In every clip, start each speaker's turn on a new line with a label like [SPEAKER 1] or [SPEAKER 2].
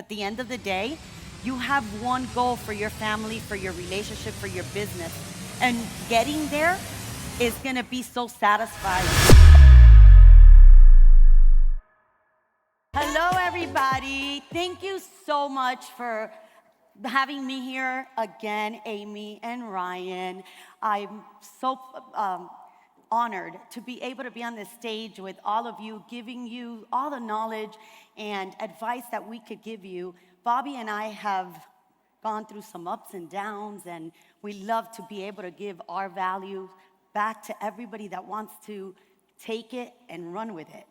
[SPEAKER 1] at the end of the day, you have one goal for your family, for your relationship, for your business. And getting there is gonna be so satisfying. Hello, everybody. Thank you so much for having me here again, Amy and Ryan. I'm so honored to be able to be on this stage with all of you, giving you all the knowledge and advice that we could give you. Bobby and I have gone through some ups and downs, and we love to be able to give our value back to everybody that wants to take it and run with it.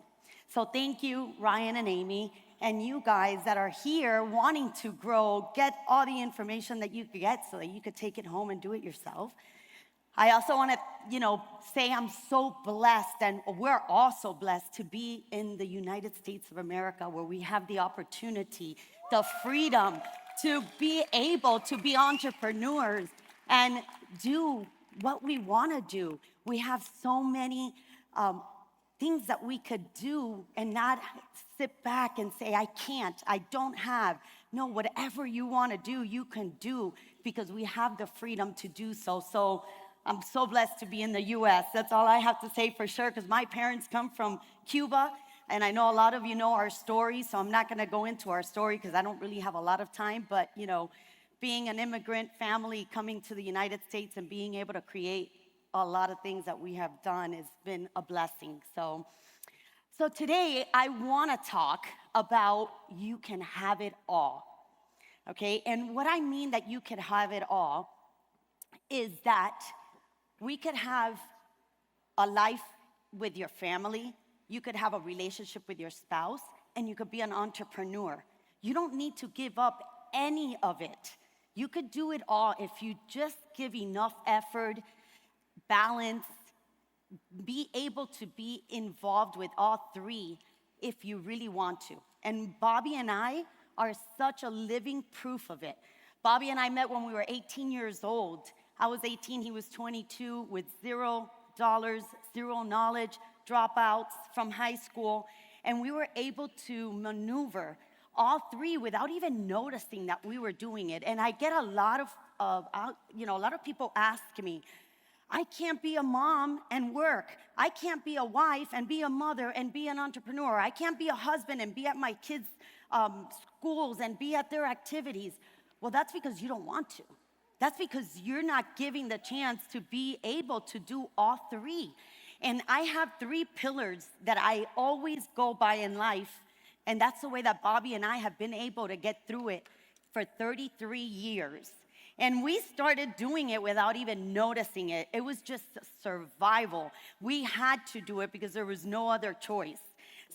[SPEAKER 1] So thank you, Ryan and Amy, and you guys that are here wanting to grow, get all the information that you could get so that you could take it home and do it yourself. I also want to, say I'm so blessed, and we're also blessed to be in the United States of America, where we have the opportunity, the freedom to be able to be entrepreneurs and do what we want to do. We have so many things that we could do and not sit back and say, I can't, I don't have. No, whatever you want to do, you can do, because we have the freedom to do so. So I'm so blessed to be in the US. That's all I have to say for sure, because my parents come from Cuba, and I know a lot of you know our story, so I'm not going to go into our story because I don't really have a lot of time. But, being an immigrant family coming to the United States and being able to create a lot of things that we have done has been a blessing. So today I want to talk about you can have it all, okay? And what I mean that you can have it all is that we could have a life with your family, you could have a relationship with your spouse, and you could be an entrepreneur. You don't need to give up any of it. You could do it all if you just give enough effort, balance, be able to be involved with all three if you really want to. And Bobby and I are such a living proof of it. Bobby and I met when we were 18 years old. I was 18, he was 22, with $0, zero knowledge, dropouts from high school. And we were able to maneuver all three without even noticing that we were doing it. And I get a lot of people ask me, I can't be a mom and work. I can't be a wife and be a mother and be an entrepreneur. I can't be a husband and be at my kids' schools and be at their activities. Well, that's because you don't want to. That's because you're not giving the chance to be able to do all three. And I have three pillars that I always go by in life. And that's the way that Bobby and I have been able to get through it for 33 years. And we started doing it without even noticing it. It was just survival. We had to do it because there was no other choice.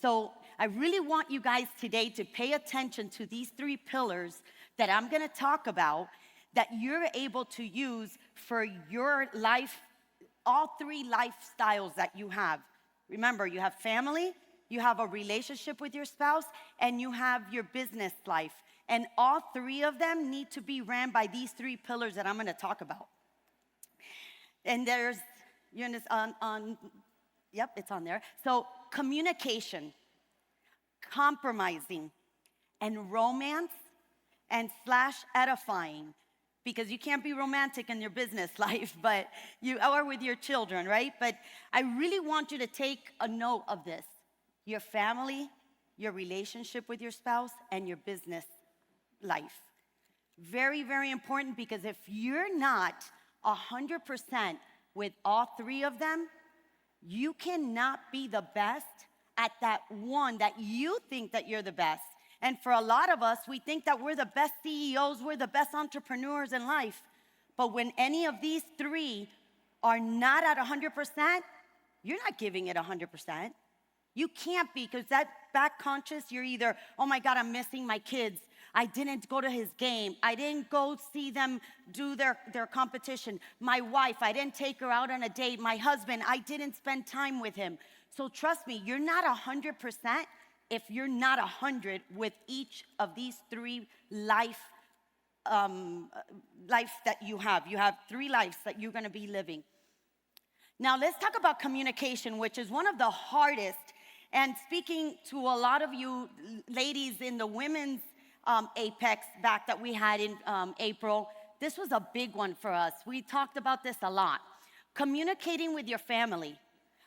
[SPEAKER 1] So I really want you guys today to pay attention to these three pillars that I'm going to talk about, that you're able to use for your life, all three lifestyles that you have. Remember, you have family, you have a relationship with your spouse, and you have your business life. And all three of them need to be ran by these three pillars that I'm going to talk about. And there's, it's on there. So communication, compromising, and romance, and / edifying. Because you can't be romantic in your business life, but you are with your children, right? But I really want you to take a note of this. Your family, your relationship with your spouse, and your business life. Very, very important, because if you're not 100% with all three of them, you cannot be the best at that one that you think that you're the best. And for a lot of us, we think that we're the best CEOs, we're the best entrepreneurs in life. But when any of these three are not at 100%, you're not giving it 100%. You can't be, because that back conscious, you're either, oh my God, I'm missing my kids. I didn't go to his game. I didn't go see them do their competition. My wife, I didn't take her out on a date. My husband, I didn't spend time with him. So trust me, you're not 100% if you're not 100 with each of these three life that you have. You have three lives that you're going to be living. Now, let's talk about communication, which is one of the hardest. And speaking to a lot of you ladies in the women's Apex back that we had in April, this was a big one for us. We talked about this a lot. Communicating with your family.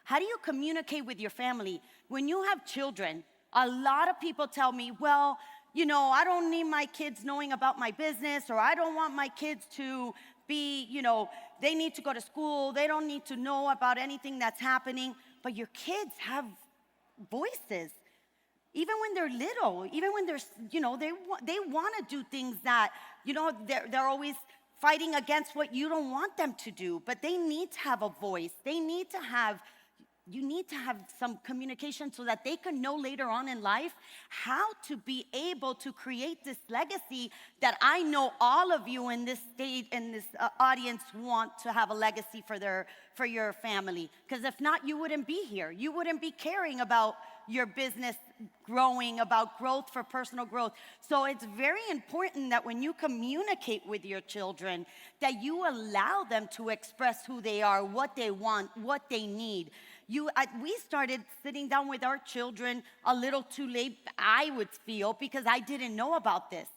[SPEAKER 1] How do you communicate with your family? When you have children, a lot of people tell me, well, you know, I don't need my kids knowing about my business, or I don't want my kids to be, you know, they need to go to school. They don't need to know about anything that's happening. But your kids have voices. Even when they're little, even when they're, you know, they want to do things that, you know, they're always fighting against what you don't want them to do. But they need to have a voice. You need to have some communication so that they can know later on in life how to be able to create this legacy that I know all of you in this state, in this audience, want to have a legacy for your family. Because if not, you wouldn't be here. You wouldn't be caring about your business growing, about growth for personal growth. So it's very important that when you communicate with your children, that you allow them to express who they are, what they want, what they need. We started sitting down with our children a little too late, I would feel, because I didn't know about this.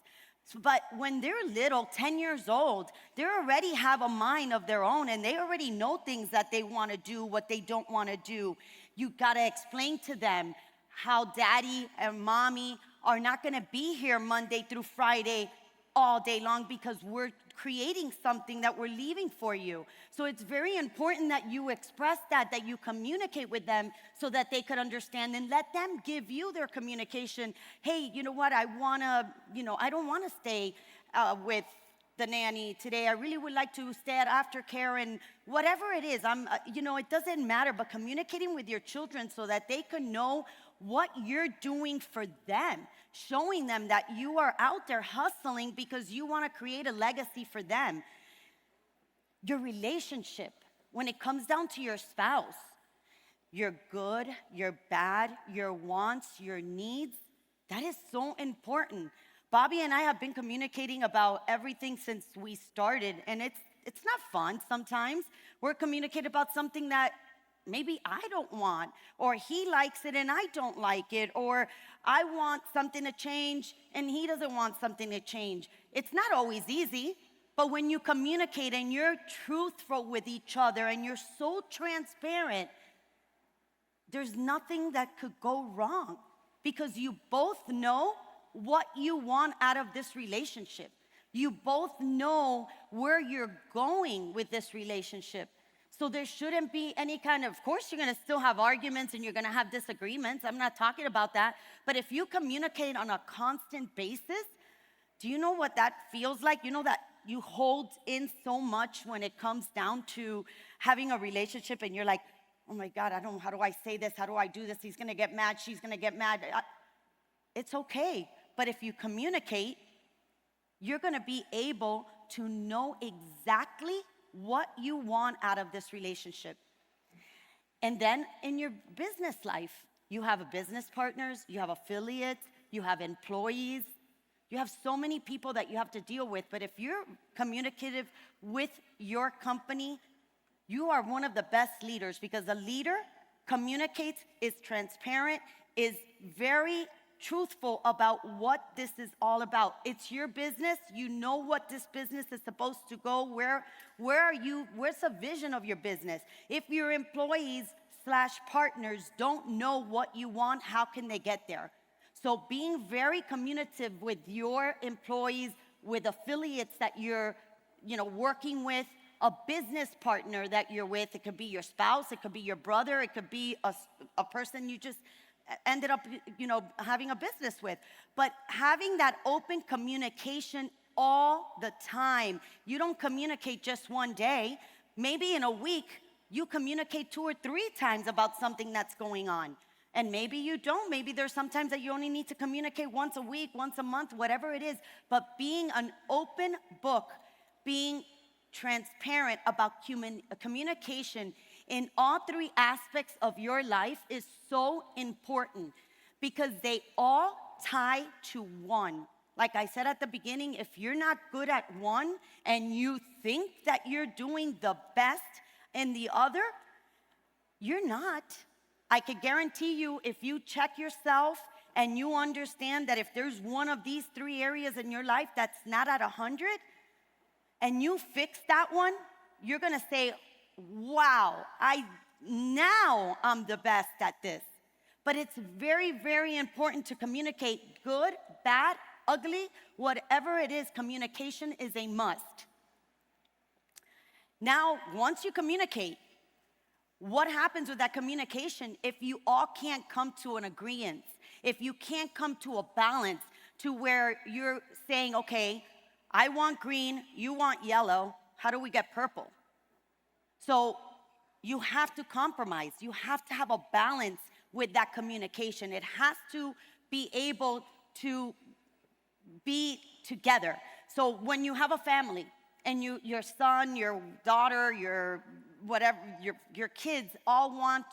[SPEAKER 1] But when they're little, 10 years old, they already have a mind of their own, and they already know things that they want to do, what they don't want to do. You got to explain to them how daddy and mommy are not going to be here Monday through Friday all day long, because we're creating something that we're leaving for you. So it's very important that you express that you communicate with them so that they could understand, and let them give you their communication. Hey, you know what, I don't want to stay with the nanny today. I really would like to stay at aftercare, and whatever it is, it doesn't matter, but communicating with your children so that they can know what you're doing for them, showing them that you are out there hustling because you want to create a legacy for them. Your relationship, when it comes down to your spouse, your good, your bad, your wants, your needs, that is so important. Bobby and I have been communicating about everything since we started, and it's not fun sometimes. We're communicating about something that maybe I don't want, or he likes it and I don't like it, or I want something to change and he doesn't want something to change. It's not always easy, but when you communicate and you're truthful with each other and you're so transparent, there's nothing that could go wrong, because you both know what you want out of this relationship. You both know where you're going with this relationship. So there shouldn't be any kind of course, you're going to still have arguments and you're going to have disagreements. I'm not talking about that. But if you communicate on a constant basis, do you know what that feels like? You know that you hold in so much when it comes down to having a relationship, and you're like, oh my God, how do I say this? How do I do this? He's going to get mad. She's going to get mad. It's okay. But if you communicate, you're going to be able to know exactly what you want out of this relationship. And then in your business life, you have business partners, you have affiliates, you have employees, you have so many people that you have to deal with. But if you're communicative with your company, you are one of the best leaders, because a leader communicates, is transparent, is very truthful about what this is all about. It's your business. You know what this business is supposed to go. Where are you? Where's the vision of your business? If your employees / partners don't know what you want, how can they get there? So being very communicative with your employees, with affiliates that you're, working with, a business partner that you're with. It could be your spouse, it could be your brother, it could be a person you just ended up, having a business with. But having that open communication all the time. You don't communicate just one day. Maybe in a week, you communicate 2 or 3 times about something that's going on. And maybe you don't. Maybe there's sometimes that you only need to communicate once a week, once a month, whatever it is. But being an open book, being transparent about communication in all 3 aspects of your life is so important, because they all tie to one. Like I said at the beginning, if you're not good at one and you think that you're doing the best in the other, you're not. I could guarantee you, if you check yourself and you understand that if there's one of these 3 areas in your life that's not at 100, and you fix that one, you're gonna say, wow, now I'm the best at this. But it's very, very important to communicate. Good, bad, ugly, whatever it is, communication is a must. Now, once you communicate, what happens with that communication if you all can't come to an agreement? If you can't come to a balance to where you're saying, okay, I want green, you want yellow, how do we get purple? So you have to compromise. You have to have a balance with that communication. It has to be able to be together. So when you have a family and your son, your daughter, your whatever, your kids all want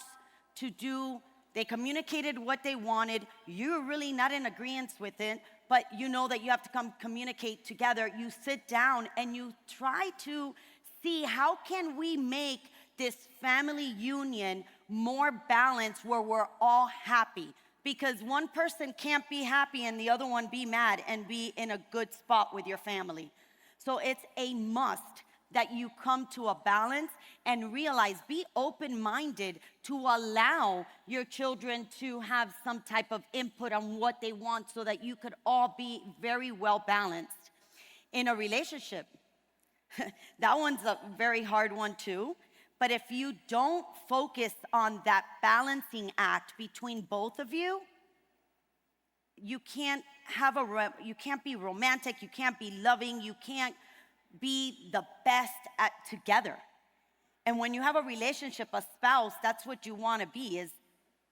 [SPEAKER 1] to do, they communicated what they wanted, you're really not in agreement with it, but you know that you have to communicate together. You sit down and you try to see how can we make this family union more balanced where we're all happy. Because one person can't be happy and the other one be mad and be in a good spot with your family. So it's a must that you come to a balance and realize, be open-minded to allow your children to have some type of input on what they want so that you could all be very well balanced. In a relationship, that one's a very hard one too. But if you don't focus on that balancing act between both of you, you can't be romantic, you can't be loving, you can't be the best at together. And when you have a relationship, a spouse, that's what you want to be, is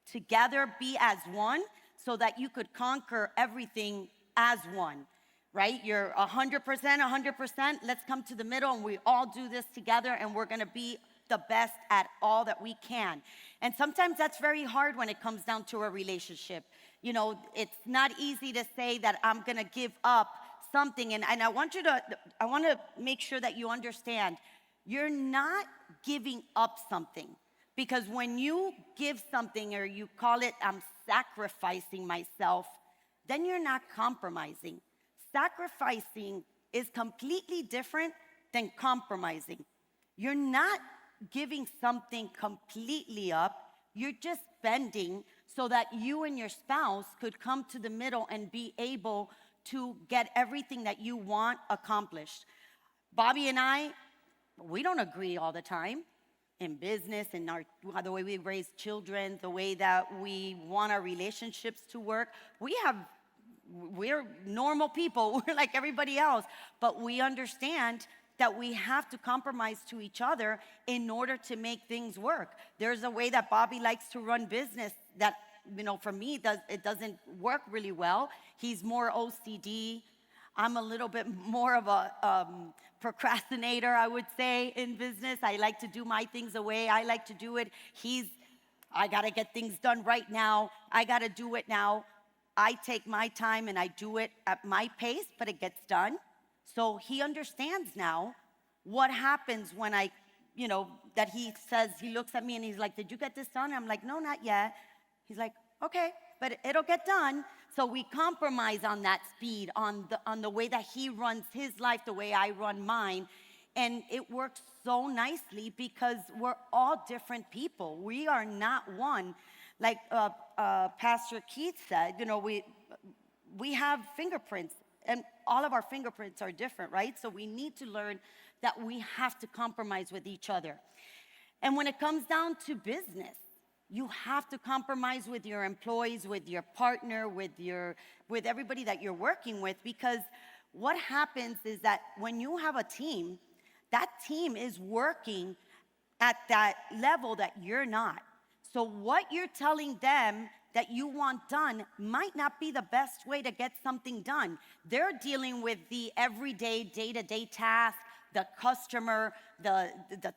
[SPEAKER 1] together, be as one, so that you could conquer everything as one, right? You're 100%, let's come to the middle and we all do this together and we're going to be the best at all that we can. And sometimes that's very hard when it comes down to a relationship. You know, it's not easy to say that I'm going to give up something. And I want to make sure that you understand, you're not giving up something. Because when you give something or you call it, I'm sacrificing myself, then you're not compromising. Sacrificing is completely different than compromising. You're not giving something completely up, you're just bending so that you and your spouse could come to the middle and be able to get everything that you want accomplished. Bobby and I, we don't agree all the time in business, in the way we raise children, the way that we want our relationships to work. We're normal people, we're like everybody else, but we understand that we have to compromise to each other in order to make things work. There's a way that Bobby likes to run business that, you know, for me, it doesn't work really well. He's more OCD. I'm a little bit more of a procrastinator, I would say, in business. I like to do my things the way I like to do it. I gotta get things done right now. I gotta do it now. I take my time and I do it at my pace, but it gets done. So he understands now what happens when that he says, he looks at me and he's like, did you get this done? I'm like, no, not yet. He's like, okay, but it'll get done. So we compromise on that speed, on the way that he runs his life, the way I run mine. And it works so nicely because we're all different people. We are not one. Like Pastor Keith said, we have fingerprints. And all of our fingerprints are different, right? So we need to learn that we have to compromise with each other. And when it comes down to business, you have to compromise with your employees, with your partner, with everybody that you're working with, because what happens is that when you have a team, that team is working at that level that you're not. So what you're telling them that you want done might not be the best way to get something done. They're dealing with the everyday, day-to-day task, the customer, the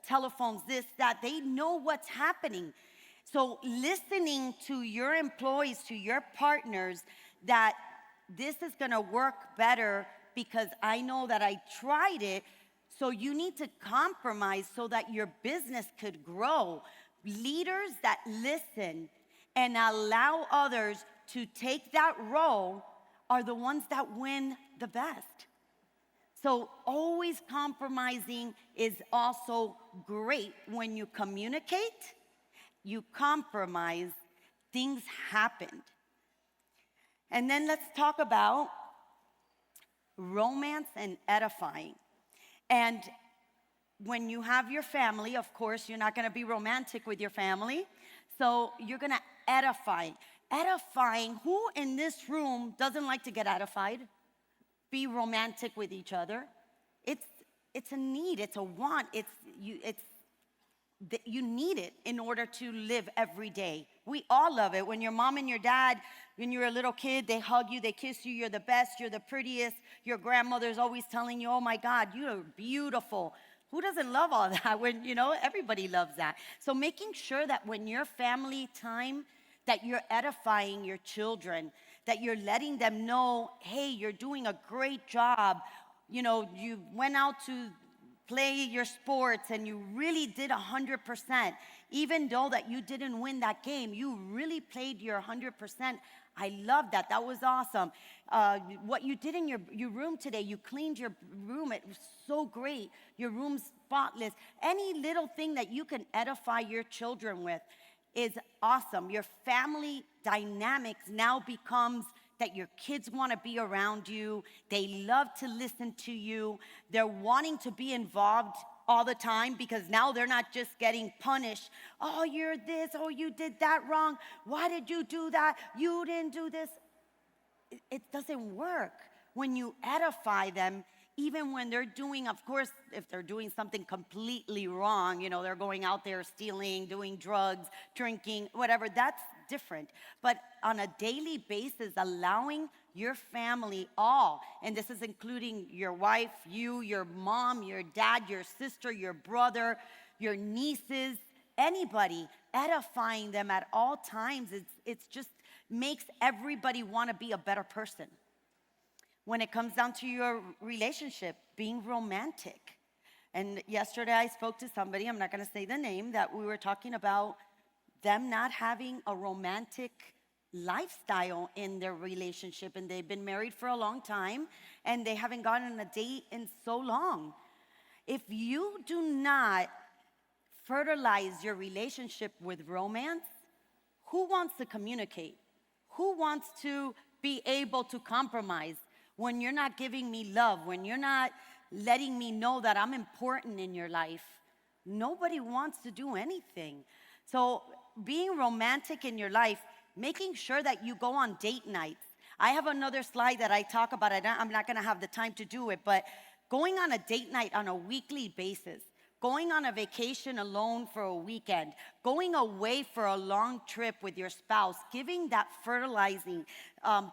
[SPEAKER 1] telephones, this, that. They know what's happening. So listening to your employees, to your partners, that this is gonna work better because I know that I tried it, so you need to compromise so that your business could grow. Leaders that listen and allow others to take that role are the ones that win the best. So always compromising is also great. When you communicate, you compromise, things happen. And then let's talk about romance and edifying. And when you have your family, of course, you're not going to be romantic with your family. So you're going to edify. Edifying, who in this room doesn't like to get edified? Be romantic with each other. It's a need, it's a want, you need it in order to live every day. We all love it. When your mom and your dad, when you're a little kid, they hug you, they kiss you, you're the best, you're the prettiest. Your grandmother's always telling you, oh my God, you're beautiful. Who doesn't love all that? When, everybody loves that. So making sure that when your family time, that you're edifying your children, that you're letting them know, hey, you're doing a great job. You went out to play your sports and you really did 100%. Even though that you didn't win that game, you really played your 100%. I love that. That was awesome. What you did in your room today, you cleaned your room. It was so great. Your room's spotless. Any little thing that you can edify your children with is awesome. Your family dynamics now becomes that your kids want to be around you. They love to listen to you. They're wanting to be involved all the time because now they're not just getting punished. Oh, you're this. Oh, you did that wrong. Why did you do that? You didn't do this. It doesn't work. When you edify them, even when they're doing, of course, if they're doing something completely wrong, they're going out there stealing, doing drugs, drinking, whatever, that's different. But on a daily basis, allowing your family all, and this is including your wife, you, your mom, your dad, your sister, your brother, your nieces, anybody, edifying them at all times, it's just makes everybody want to be a better person. When it comes down to your relationship, being romantic. And yesterday I spoke to somebody, I'm not going to say the name, that we were talking about them not having a romantic lifestyle in their relationship, and they've been married for a long time and they haven't gone on a date in so long. If you do not fertilize your relationship with romance, who wants to communicate? Who wants to be able to compromise when you're not giving me love, when you're not letting me know that I'm important in your life? Nobody wants to do anything. So being romantic in your life, making sure that you go on date nights. I have another slide that I talk about. I'm not going to have the time to do it, but going on a date night on a weekly basis, going on a vacation alone for a weekend, going away for a long trip with your spouse, giving that fertilizing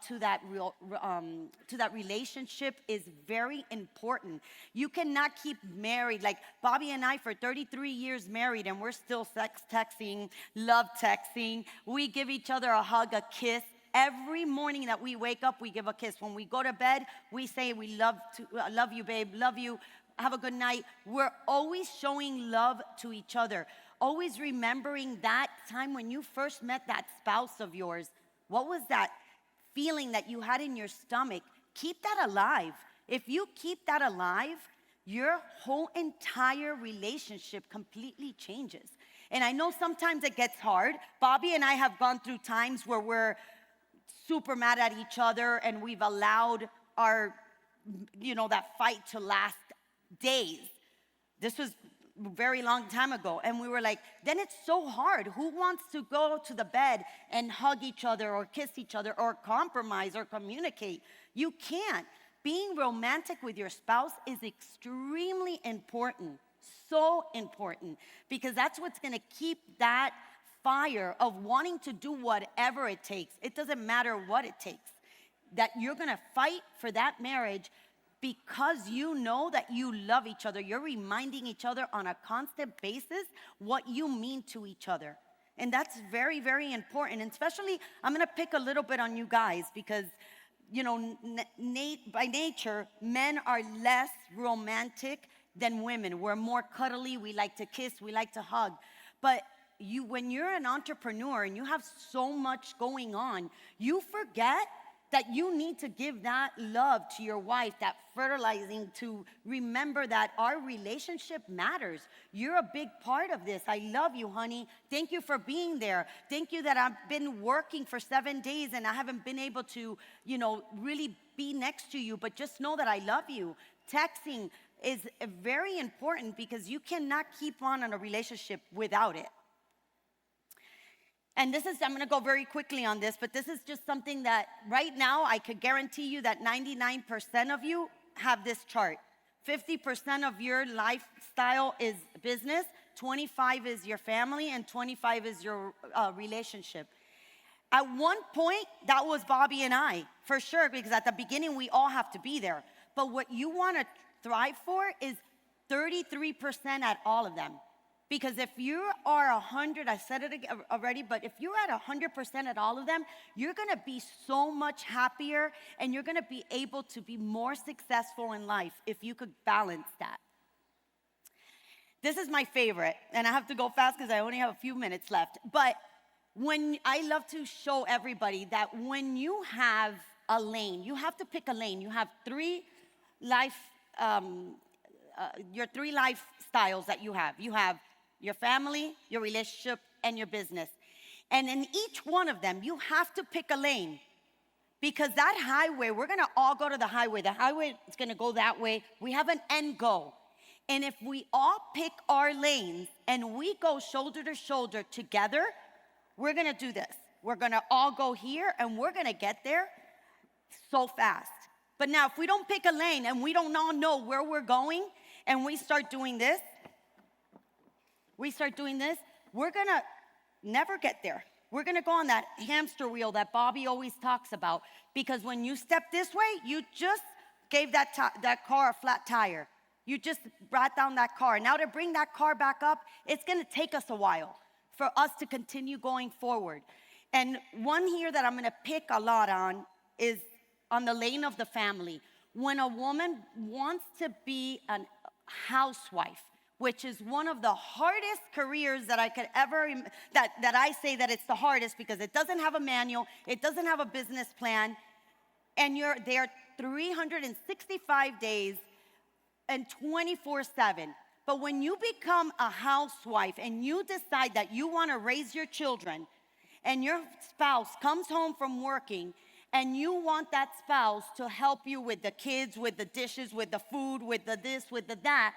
[SPEAKER 1] to that relationship is very important. You cannot keep married. Like Bobby and I, for 33 years married, and we're still sex texting, love texting. We give each other a hug, a kiss. Every morning that we wake up, we give a kiss. When we go to bed, we say, we love you, babe, love you. Have a good night. We're always showing love to each other. Always remembering that time when you first met that spouse of yours. What was that feeling that you had in your stomach? Keep that alive. If you keep that alive, your whole entire relationship completely changes. And I know sometimes it gets hard. Bobby and I have gone through times where we're super mad at each other and we've allowed our, that fight to last days. This was a very long time ago. And we were like, then it's so hard. Who wants to go to the bed and hug each other or kiss each other or compromise or communicate? You can't. Being romantic with your spouse is extremely important. So important. Because that's what's going to keep that fire of wanting to do whatever it takes. It doesn't matter what it takes. That you're going to fight for that marriage because you know that you love each other. You're reminding each other on a constant basis what you mean to each other. And that's very, very important. And especially, I'm going to pick a little bit on you guys because, by nature, men are less romantic than women. We're more cuddly. We like to kiss. We like to hug. But when you're an entrepreneur and you have so much going on, you forget that you need to give that love to your wife, that fertilizing, to remember that our relationship matters. You're a big part of this. I love you, honey. Thank you for being there. Thank you that I've been working for 7 days and I haven't been able to, really be next to you, but just know that I love you. Texting is very important because you cannot keep on in a relationship without it. And I'm gonna go very quickly on this, but this is just something that right now I could guarantee you that 99% of you have this chart. 50% of your lifestyle is business, 25 is your family, and 25 is your relationship. At one point, that was Bobby and I, for sure, because at the beginning, we all have to be there. But what you wanna thrive for is 33% at all of them. Because if you are 100, I said it already, but if you're at 100% at all of them, you're gonna be so much happier and you're gonna be able to be more successful in life if you could balance that. This is my favorite, and I have to go fast because I only have a few minutes left. But I love to show everybody that when you have a lane, you have to pick a lane. You have your 3 lifestyles that you have. You have your family, your relationship, and your business. And in each one of them, you have to pick a lane. Because that highway, we're gonna all go to the highway. The highway is gonna go that way. We have an end goal. And if we all pick our lanes and we go shoulder to shoulder together, we're gonna do this. We're gonna all go here and we're gonna get there so fast. But now if we don't pick a lane and we don't all know where we're going and we start doing this, we're gonna never get there. We're gonna go on that hamster wheel that Bobby always talks about, because when you step this way, you just gave that car a flat tire. You just brought down that car. Now to bring that car back up, it's gonna take us a while for us to continue going forward. And one here that I'm gonna pick a lot on is on the lane of the family. When a woman wants to be a housewife, which is one of the hardest careers that I could ever, that I say that it's the hardest because it doesn't have a manual, it doesn't have a business plan, and you're there 365 days and 24/7. But when you become a housewife and you decide that you want to raise your children and your spouse comes home from working and you want that spouse to help you with the kids, with the dishes, with the food, with the this, with the that,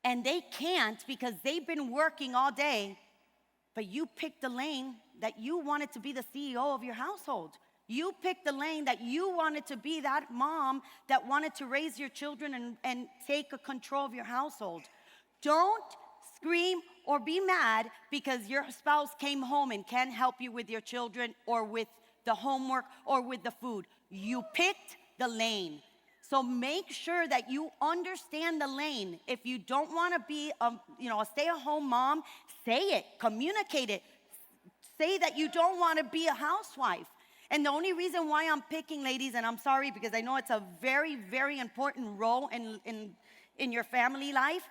[SPEAKER 1] and they can't because they've been working all day, but you picked the lane that you wanted to be the CEO of your household. You picked the lane that you wanted to be that mom that wanted to raise your children and take control of your household. Don't scream or be mad because your spouse came home and can't help you with your children or with the homework or with the food. You picked the lane. So make sure that you understand the lane. If you don't want to be a stay-at-home mom, say it, communicate it. Say that you don't want to be a housewife. And the only reason why I'm picking, ladies, and I'm sorry because I know it's a very, very important role in your family life,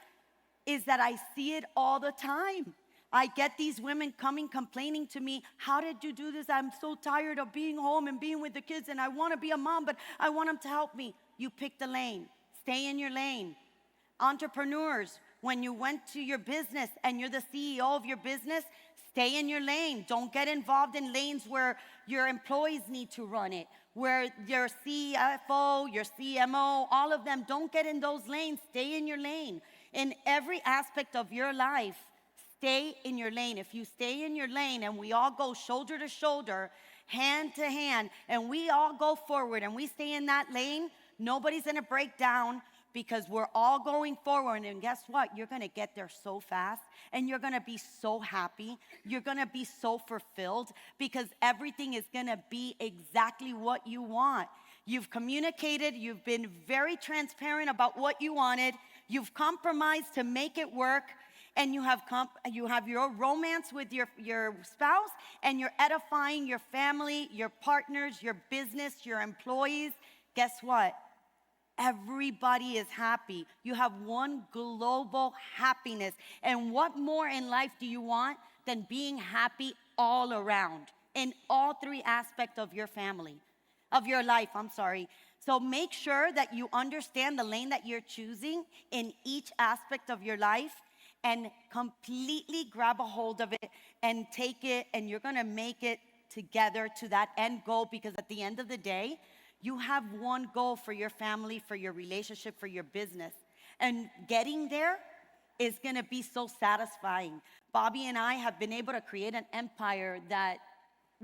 [SPEAKER 1] is that I see it all the time. I get these women coming complaining to me, how did you do this? I'm so tired of being home and being with the kids and I want to be a mom, but I want them to help me. You pick the lane. Stay in your lane. Entrepreneurs, when you went to your business and you're the CEO of your business, stay in your lane. Don't get involved in lanes where your employees need to run it, where your CFO, your CMO, all of them, don't get in those lanes. Stay in your lane. In every aspect of your life, stay in your lane. If you stay in your lane and we all go shoulder to shoulder, hand to hand, and we all go forward and we stay in that lane, nobody's gonna break down because we're all going forward. And guess what? You're gonna get there so fast and you're gonna be so happy. You're gonna be so fulfilled because everything is gonna be exactly what you want. You've communicated, you've been very transparent about what you wanted, you've compromised to make it work, and you have your romance with your spouse, and you're edifying your family, your partners, your business, your employees. Guess what? Everybody is happy. You have one global happiness. And what more in life do you want than being happy all around in all three aspects of your family, of your life, I'm sorry. So make sure that you understand the lane that you're choosing in each aspect of your life and completely grab a hold of it and take it, and you're gonna make it together to that end goal, because at the end of the day, you have one goal for your family, for your relationship, for your business. And getting there is gonna be so satisfying. Bobby and I have been able to create an empire that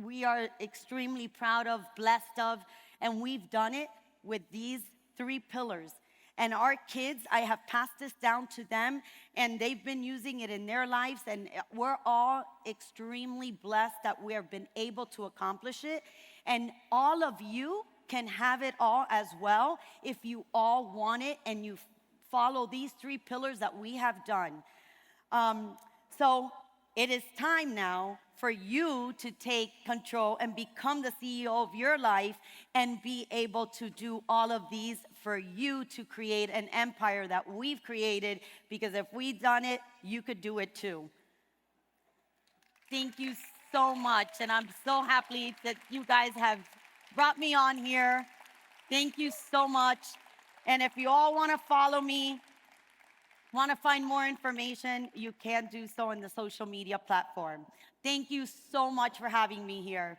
[SPEAKER 1] we are extremely proud of, blessed of, and we've done it with these three pillars. And our kids, I have passed this down to them, and they've been using it in their lives, and we're all extremely blessed that we have been able to accomplish it. And all of you can have it all as well if you all want it and you follow these three pillars that we have done. So it is time now for you to take control and become the CEO of your life and be able to do all of these, for you to create an empire that we've created, because if we've done it, you could do it too. Thank you so much, and I'm so happy that you guys have brought me on here. Thank you so much. And if you all want to follow me, want to find more information, you can do so on the social media platform. Thank you so much for having me here.